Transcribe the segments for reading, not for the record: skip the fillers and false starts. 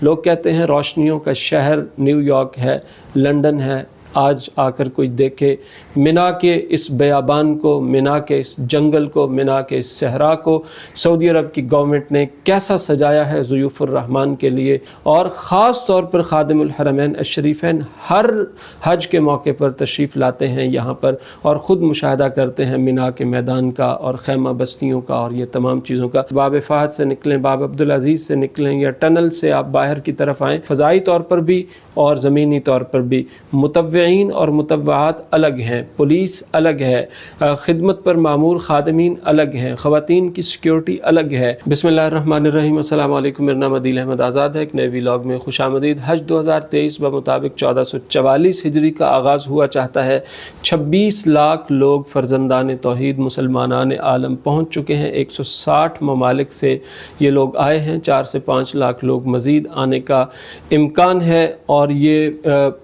لوگ کہتے ہیں روشنیوں کا شہر نیو یارک ہے، لندن ہے۔ آج آ کر کوئی دیکھے منا کے اس بیابان کو، منا کے اس جنگل کو، منا کے اس صحرا کو سعودی عرب کی گورنمنٹ نے کیسا سجایا ہے ضیوف الرحمن کے لیے، اور خاص طور پر خادم الحرمین الشریفین ہر حج کے موقع پر تشریف لاتے ہیں یہاں پر اور خود مشاہدہ کرتے ہیں منا کے میدان کا اور خیمہ بستیوں کا اور یہ تمام چیزوں کا۔ باب فہد سے نکلیں، باب عبدالعزیز سے نکلیں یا ٹنل سے آپ باہر کی طرف آئیں، فضائی طور پر بھی اور زمینی طور پر بھی متوعین اور متوعات الگ ہیں، پولیس الگ ہے، خدمت پر معمور خادمین الگ ہیں، خواتین کی سیکیورٹی الگ ہے۔ بسم اللہ الرحمن الرحیم، السلام علیکم، میرا نام عدیل احمد آزاد ہے۔ ایک نئے ویلاگ میں خوش آمدید۔ حج 2023 بمطابق 1444 ہجری کا آغاز ہوا چاہتا ہے۔ 26 لاکھ لوگ فرزندان توحید مسلمانان عالم پہنچ چکے ہیں۔ 160 ممالک سے یہ لوگ آئے ہیں، 4 سے 5 لاکھ لوگ مزید آنے کا امکان ہے، اور یہ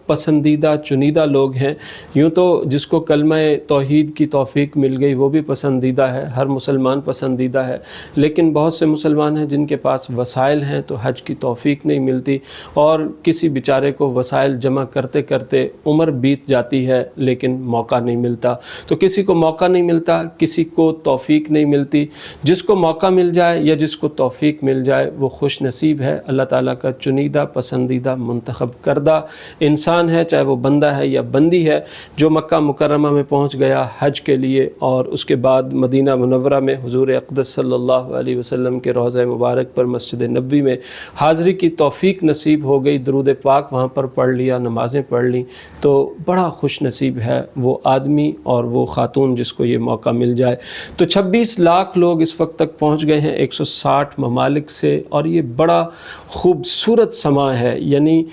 پسندیدہ چنیدہ لوگ ہیں۔ یوں تو جس کو کلمہ توحید کی توفیق مل گئی وہ بھی پسندیدہ ہے، ہر مسلمان پسندیدہ ہے، لیکن بہت سے مسلمان ہیں جن کے پاس وسائل ہیں تو حج کی توفیق نہیں ملتی، اور کسی بیچارے کو وسائل جمع کرتے کرتے عمر بیت جاتی ہے لیکن موقع نہیں ملتا۔ تو کسی کو موقع نہیں ملتا، کسی کو توفیق نہیں ملتی۔ جس کو موقع مل جائے یا جس کو توفیق مل جائے وہ خوش نصیب ہے، اللہ تعالیٰ کا چنیدہ پسندیدہ منتخب کردہ انسان ہے، چاہے وہ بندہ ہے یا بندی ہے، جو مکہ مکرمہ میں پہنچ گیا حج کے لیے اور اس کے بعد مدینہ منورہ میں حضور اقدس صلی اللہ علیہ وسلم کے روضہ مبارک پر مسجد نبوی میں حاضری کی توفیق نصیب ہو گئی، درود پاک وہاں پر پڑھ لیا، نمازیں پڑھ لیں، تو بڑا خوش نصیب ہے وہ آدمی اور وہ خاتون جس کو یہ موقع مل جائے۔ تو 26 لاکھ لوگ اس وقت تک پہنچ گئے ہیں 160 ممالک سے، اور یہ بڑا خوبصورت سما ہے، یعنی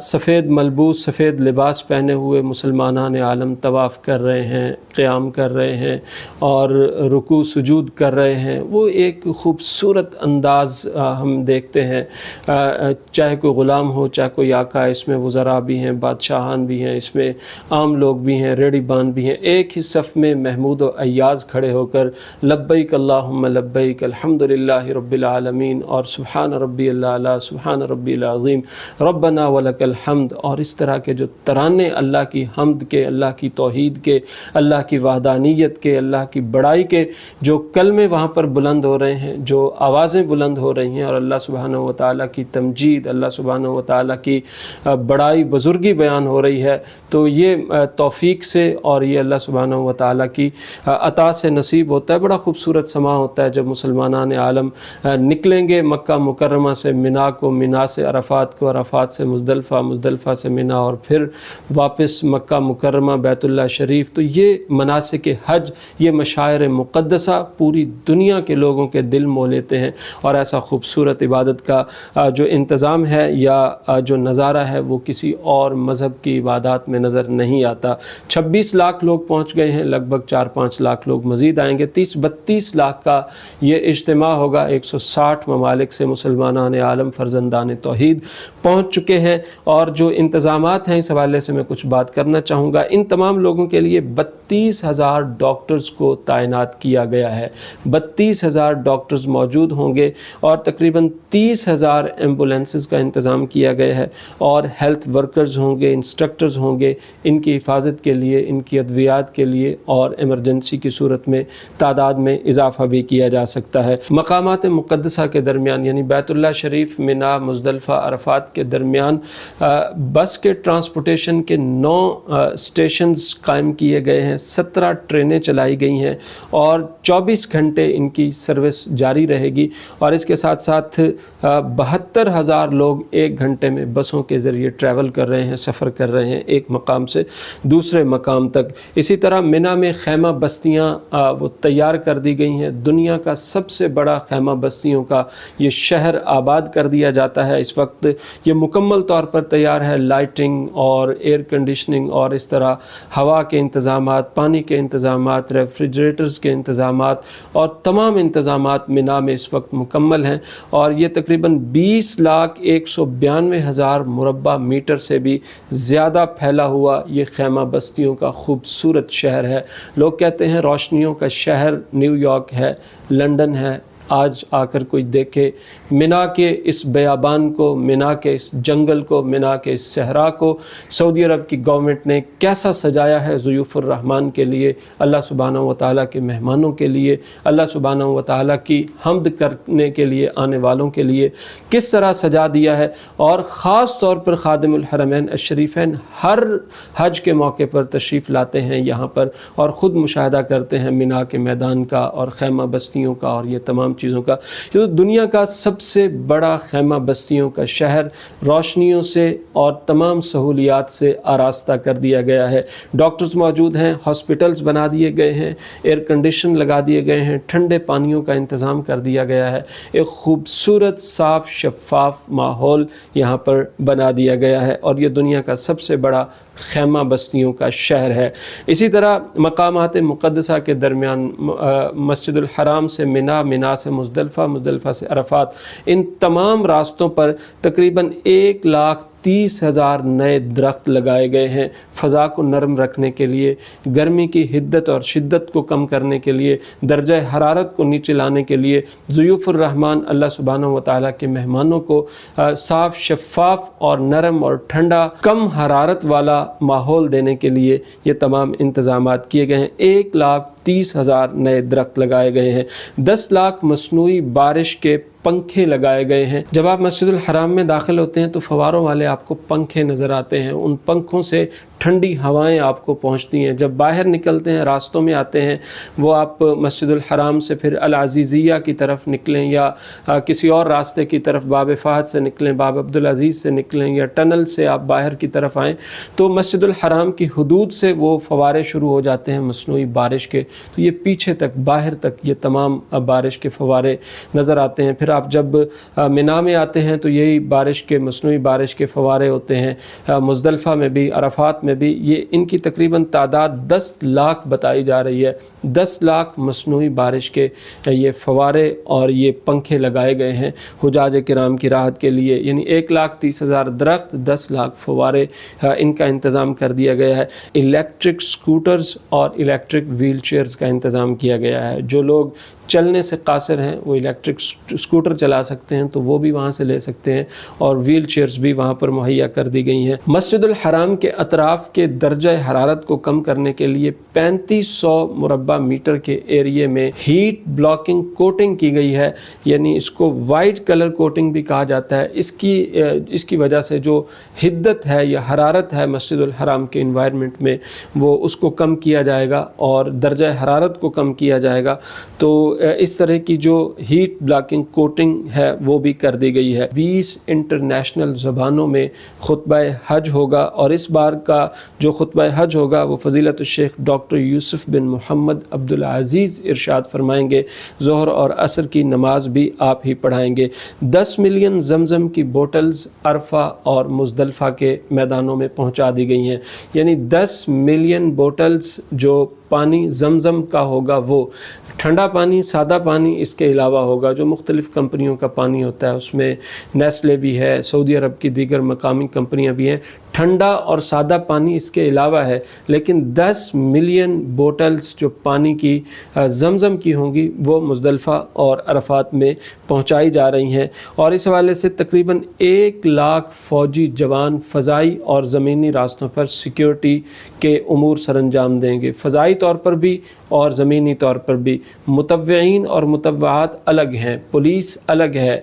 سفید ملبوس، سفید لباس پہنے ہوئے مسلمانان عالم طواف کر رہے ہیں، قیام کر رہے ہیں اور رکوع سجود کر رہے ہیں۔ وہ ایک خوبصورت انداز ہم دیکھتے ہیں، چاہے کوئی غلام ہو چاہے کوئی آقا، اس میں وزراء بھی ہیں، بادشاہان بھی ہیں، اس میں عام لوگ بھی ہیں، ریڑی بان بھی ہیں، ایک ہی صف میں محمود و ایاز کھڑے ہو کر لبیک اللہم لبیک الحمدللہ رب العالمین اور سبحان ربی الاعلیٰ سبحان ربی العظیم ربنا ولک الحمد، اور اس طرح کے جو ترانے اللہ کی حمد کے، اللہ کی توحید کے، اللہ کی وحدانیت کے، اللہ کی بڑائی کے جو کلمے وہاں پر بلند ہو رہے ہیں، جو آوازیں بلند ہو رہی ہیں، اور اللہ سبحانہ و تعالیٰ کی تمجید، اللہ سبحانہ و تعالیٰ کی بڑائی بزرگی بیان ہو رہی ہے، تو یہ توفیق سے اور یہ اللہ سبحانہ و تعالیٰ کی عطا سے نصیب ہوتا ہے۔ بڑا خوبصورت سما ہوتا ہے جب مسلمانان عالم نکلیں گے مکہ مکرمہ سے منا کو، منا سے عرفات کو، عرفات سے مزدلفہ، مزدلفہ سے منا، اور پھر واپس مکہ مکرمہ بیت اللہ شریف۔ تو یہ مناسک حج، یہ مشاعر مقدسہ پوری دنیا کے لوگوں کے دل مو لیتے ہیں، اور ایسا خوبصورت عبادت کا جو انتظام ہے یا جو نظارہ ہے وہ کسی اور مذہب کی عبادات میں نظر نہیں آتا۔ 26 لاکھ لوگ پہنچ گئے ہیں، لگ بھگ 4-5 لاکھ لوگ مزید آئیں گے۔ 30-32 لاکھ کا یہ اجتماع ہوگا، 160 ممالک سے مسلمانان عالم فرزندان توحید پہنچ چکے ہیں، اور جو انتظامات ہیں اس حوالے سے میں کچھ بات کرنا چاہوں گا۔ ان تمام لوگوں کے لیے 32,000 ڈاکٹرز کو تعینات کیا گیا ہے، 32,000 ڈاکٹرز موجود ہوں گے، اور تقریباً 30,000 ایمبولینسز کا انتظام کیا گیا ہے، اور ہیلتھ ورکرز ہوں گے، انسٹرکٹرز ہوں گے، ان کی حفاظت کے لیے، ان کی ادویات کے لیے، اور ایمرجنسی کی صورت میں تعداد میں اضافہ بھی کیا جا سکتا ہے۔ مقامات مقدسہ کے درمیان یعنی بیت اللہ شریف، منا، مزدلفہ، عرفات کے درمیان بس کے ٹرانسپورٹیشن کے 9 اسٹیشنز قائم کیے گئے ہیں، 17 ٹرینیں چلائی گئی ہیں، اور 24 گھنٹے ان کی سروس جاری رہے گی، اور اس کے ساتھ ساتھ 72,000 لوگ ایک گھنٹے میں بسوں کے ذریعے ٹریول کر رہے ہیں، سفر کر رہے ہیں ایک مقام سے دوسرے مقام تک۔ اسی طرح منا میں خیمہ بستیاں وہ تیار کر دی گئی ہیں، دنیا کا سب سے بڑا خیمہ بستیوں کا یہ شہر آباد کر دیا جاتا ہے اس وقت۔ یہ مکمل طور پر تیار ہے، لائٹنگ اور ایئر کنڈیشننگ اور اس طرح ہوا کے انتظامات، پانی کے انتظامات، ریفریجریٹرز کے انتظامات اور تمام انتظامات منا میں اس وقت مکمل ہیں، اور یہ تقریباً 20,192,000 مربع میٹر سے بھی زیادہ پھیلا ہوا یہ خیمہ بستیوں کا خوبصورت شہر ہے۔ لوگ کہتے ہیں روشنیوں کا شہر نیو یارک ہے، لندن ہے، آج آ کر کوئی دیکھے منا کے اس بیابان کو، منا کے اس جنگل کو، منا کے اس صحرا کو سعودی عرب کی گورنمنٹ نے کیسا سجایا ہے ضیوف الرحمن کے لیے، اللہ سبحانہ و تعالیٰ کے مہمانوں کے لیے، اللہ سبحانہ و تعالیٰ کی حمد کرنے کے لیے آنے والوں کے لیے کس طرح سجا دیا ہے۔ اور خاص طور پر خادم الحرمین الشریفین ہر حج کے موقع پر تشریف لاتے ہیں یہاں پر اور خود مشاہدہ کرتے ہیں منا کے میدان کا اور خیمہ بستیوں کا اور یہ تمام چیزوں کا۔ جو دنیا کا سب سے بڑا خیمہ بستیوں کا شہر روشنیوں سے اور تمام سہولیات سے آراستہ کر دیا گیا ہے۔ ڈاکٹرز موجود ہیں، ہاسپٹلز بنا دیے گئے ہیں، ایئر کنڈیشن لگا دیے گئے ہیں، ٹھنڈے پانیوں کا انتظام کر دیا گیا ہے، ایک خوبصورت صاف شفاف ماحول یہاں پر بنا دیا گیا ہے اور یہ دنیا کا سب سے بڑا خیمہ بستیوں کا شہر ہے۔ اسی طرح مقامات مقدسہ کے درمیان مسجد الحرام سے منا، منا سے مزدلفہ، مزدلفہ سے عرفات، ان تمام راستوں پر تقریباً 1,30,000 نئے درخت لگائے گئے ہیں فضا کو نرم رکھنے کے لیے، گرمی کی حدت اور شدت کو کم کرنے کے لیے، درجہ حرارت کو نیچے لانے کے لیے، ضیوف الرحمن اللہ سبحانہ و تعالیٰ کے مہمانوں کو صاف شفاف اور نرم اور ٹھنڈا کم حرارت والا ماحول دینے کے لیے یہ تمام انتظامات کیے گئے ہیں۔ 1,30,000 نئے درخت لگائے گئے ہیں، 10 لاکھ مصنوعی بارش کے پنکھے لگائے گئے ہیں۔ جب آپ مسجد الحرام میں داخل ہوتے ہیں تو فواروں والے آپ کو پنکھے نظر آتے ہیں، ان پنکھوں سے ٹھنڈی ہوائیں آپ کو پہنچتی ہیں۔ جب باہر نکلتے ہیں، راستوں میں آتے ہیں، وہ آپ مسجد الحرام سے پھر العزیزیہ کی طرف نکلیں یا کسی اور راستے کی طرف باب فہد سے نکلیں، باب عبدالعزیز سے نکلیں یا ٹنل سے آپ باہر کی طرف آئیں تو مسجد الحرام کی حدود سے وہ فوارے شروع ہو جاتے ہیں مصنوعی بارش کے، تو یہ پیچھے تک باہر تک یہ تمام بارش کے فوارے نظر آتے ہیں۔ پھر آپ جب منا میں آتے ہیں تو یہی بارش کے مصنوعی بارش کے فوارے ہوتے ہیں، مزدلفہ میں بھی، عرفات میں بھی۔ یہ ان کی تقریباً تعداد 10 لاکھ بتائی جا رہی ہے، 10 لاکھ مصنوعی بارش کے یہ فوارے اور یہ پنکھے لگائے گئے ہیں حجاج کرام کی راحت کے لیے، یعنی 1,30,000 درخت، 10 لاکھ فوارے، ان کا انتظام کر دیا گیا ہے۔ الیکٹرک سکوٹرز اور الیکٹرک ویل چیئرز کا انتظام کیا گیا ہے، جو لوگ چلنے سے قاصر ہیں وہ الیکٹرک سکوٹر چلا سکتے ہیں تو وہ بھی وہاں سے لے سکتے ہیں اور ویل چیئرز بھی وہاں پر مہیا کر دی گئی ہیں۔ مسجد الحرام کے اطراف کے درجہ حرارت کو کم کرنے کے لیے 3500 مربع میٹر کے ایریے میں ہیٹ بلاکنگ کوٹنگ کی گئی ہے، یعنی اس کو وائٹ کلر کوٹنگ بھی کہا جاتا ہے۔ اس کی وجہ سے جو حدت ہے یا حرارت ہے مسجد الحرام کے انوائرمنٹ میں وہ اس کو کم کیا جائے گا اور درجہ حرارت کو کم کیا جائے گا، تو اس طرح کی جو ہیٹ بلاکنگ کوٹنگ ہے وہ بھی کر دی گئی ہے۔ 20 انٹرنیشنل زبانوں میں خطبہ حج ہوگا اور اس بار کا جو خطبہ حج ہوگا وہ فضیلت الشیخ ڈاکٹر یوسف بن محمد عبدالعزیز ارشاد فرمائیں گے۔ ظہر اور عصر کی نماز بھی آپ ہی پڑھائیں گے۔ 10 ملین زمزم کی بوٹلز عرفہ اور مزدلفہ کے میدانوں میں پہنچا دی گئی ہیں، یعنی 10 ملین بوٹلز جو پانی زمزم کا ہوگا، وہ ٹھنڈا پانی، سادہ پانی اس کے علاوہ ہوگا، جو مختلف کمپنیوں کا پانی ہوتا ہے، اس میں نیسلے بھی ہے، سعودی عرب کی دیگر مقامی کمپنیاں بھی ہیں۔ ٹھنڈا اور سادہ پانی اس کے علاوہ ہے، لیکن 10 ملین بوٹلز جو پانی کی زمزم کی ہوں گی وہ مزدلفہ اور عرفات میں پہنچائی جا رہی ہیں، اور اس حوالے سے تقریباً 1 لاکھ فوجی جوان فضائی اور زمینی راستوں پر سیکیورٹی کے امور سر انجام دیں گے، فضائی طور پر بھی اور زمینی طور پر بھی۔ متطوعین اور متطوعات الگ ہیں، پولیس الگ ہے،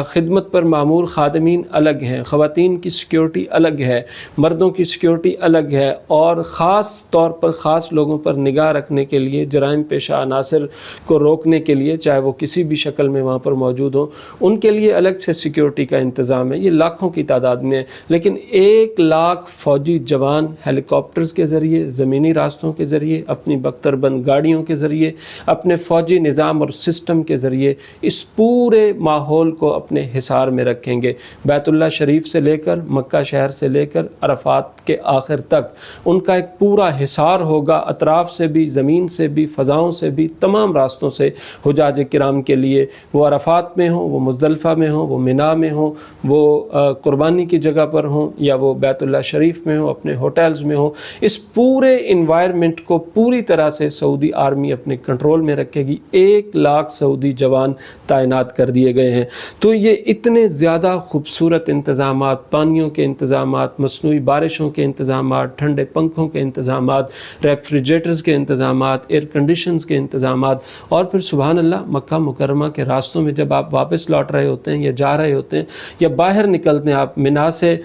خدمت پر مامور خادمین الگ ہیں، خواتین کی سیکیورٹی الگ ہے، مردوں کی سیکیورٹی الگ ہے، اور خاص طور پر خاص لوگوں پر نگاہ رکھنے کے لیے، جرائم پیشہ عناصر کو روکنے کے لیے، چاہے وہ کسی بھی شکل میں وہاں پر موجود ہوں، ان کے لیے الگ سے سیکیورٹی کا انتظام ہے۔ یہ لاکھوں کی تعداد میں ہے، لیکن 1 لاکھ فوجی جوان ہیلی کاپٹرز کے ذریعے، زمینی راستوں کے ذریعے، اپنی بختر بند گاڑیوں کے ذریعے، اپنے فوجی نظام اور سسٹم کے ذریعے اس پورے ماحول کو اپنے حصار میں رکھیں گے۔ بیت اللہ شریف سے لے کر مکہ شہر سے لے کر عرفات کے آخر تک ان کا ایک پورا حصار ہوگا، اطراف سے بھی، زمین سے بھی، فضاؤں سے بھی، تمام راستوں سے حجاج کرام کے لیے، وہ عرفات میں ہوں، وہ مزدلفہ میں ہوں، وہ منا میں ہوں، وہ قربانی کی جگہ پر ہوں، یا وہ بیت اللہ شریف میں ہوں، اپنے ہوٹلز میں ہوں، اس پورے انوائرمنٹ کو پورے پوری طرح سے سعودی آرمی اپنے کنٹرول میں رکھے گی. 1 لاکھ سعودی جوان تعینات کر دیے گئے ہیں. تو یہ اتنے زیادہ خوبصورت انتظامات، پانیوں کے انتظامات، مصنوعی بارشوں کے انتظامات، ٹھنڈے پنکھوں کے انتظامات، ریفریجریٹرز کے انتظامات، ایئر کنڈیشنز کے انتظامات، اور پھر سبحان اللہ مکہ مکرمہ کے راستوں میں جب آپ واپس لوٹ رہے ہوتے ہیں یا جا رہے ہوتے ہیں یا باہر نکلتے ہیں، آپ منا سے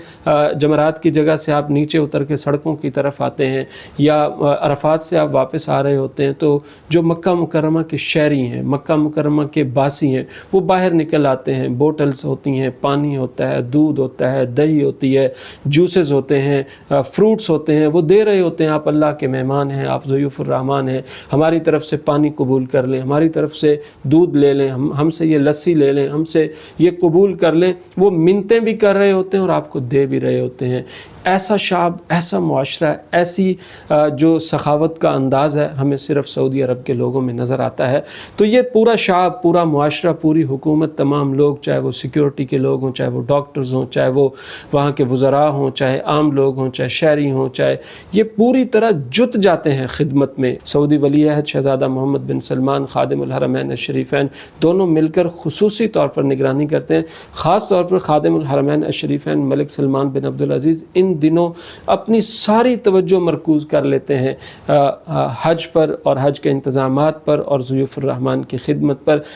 جمرات کی جگہ سے آپ نیچے اتر کے سڑکوں کی طرف آتے ہیں یا عرفات سے آپ واپس آ رہے ہوتے ہیں، تو جو مکہ مکرمہ کے شہری ہیں، مکہ مکرمہ کے باسی ہیں، وہ باہر نکل آتے ہیں. بوٹلز ہوتی ہیں، پانی ہوتا ہے، دودھ ہوتا ہے، دہی ہوتی ہے، جوسز ہوتے ہیں، فروٹس ہوتے ہیں، وہ دے رہے ہوتے ہیں. آپ اللہ کے مہمان ہیں، آپ ضیوف الرحمان ہیں، ہماری طرف سے پانی قبول کر لیں، ہماری طرف سے دودھ لے لیں، ہم سے یہ لسی لے لیں، ہم سے یہ قبول کر لیں. وہ منتیں بھی کر رہے ہوتے ہیں اور آپ کو دے بھی رہے ہوتے ہیں. ایسا شعب، ایسا معاشرہ، ایسی جو سخاوت کا انداز ہے، ہمیں صرف سعودی عرب کے لوگوں میں نظر آتا ہے. تو یہ پورا شعب، پورا معاشرہ، پوری حکومت، تمام لوگ، چاہے وہ سیکیورٹی کے لوگ ہوں، چاہے وہ ڈاکٹرز ہوں، چاہے وہ وہاں کے وزراء ہوں، چاہے عام لوگ ہوں، چاہے شہری ہوں، چاہے یہ پوری طرح جت جاتے ہیں خدمت میں. سعودی ولی عہد شہزادہ محمد بن سلمان، خادم الحرمین الشریفین، دونوں مل کر خصوصی طور پر نگرانی کرتے ہیں. خاص طور پر خادم الحرمین الشریفین ملک سلمان بن عبدالعزیز ان دنوں اپنی ساری توجہ مرکوز کر لیتے ہیں حج پر اور حج کے انتظامات پر اور ضیوف الرحمان کی خدمت پر.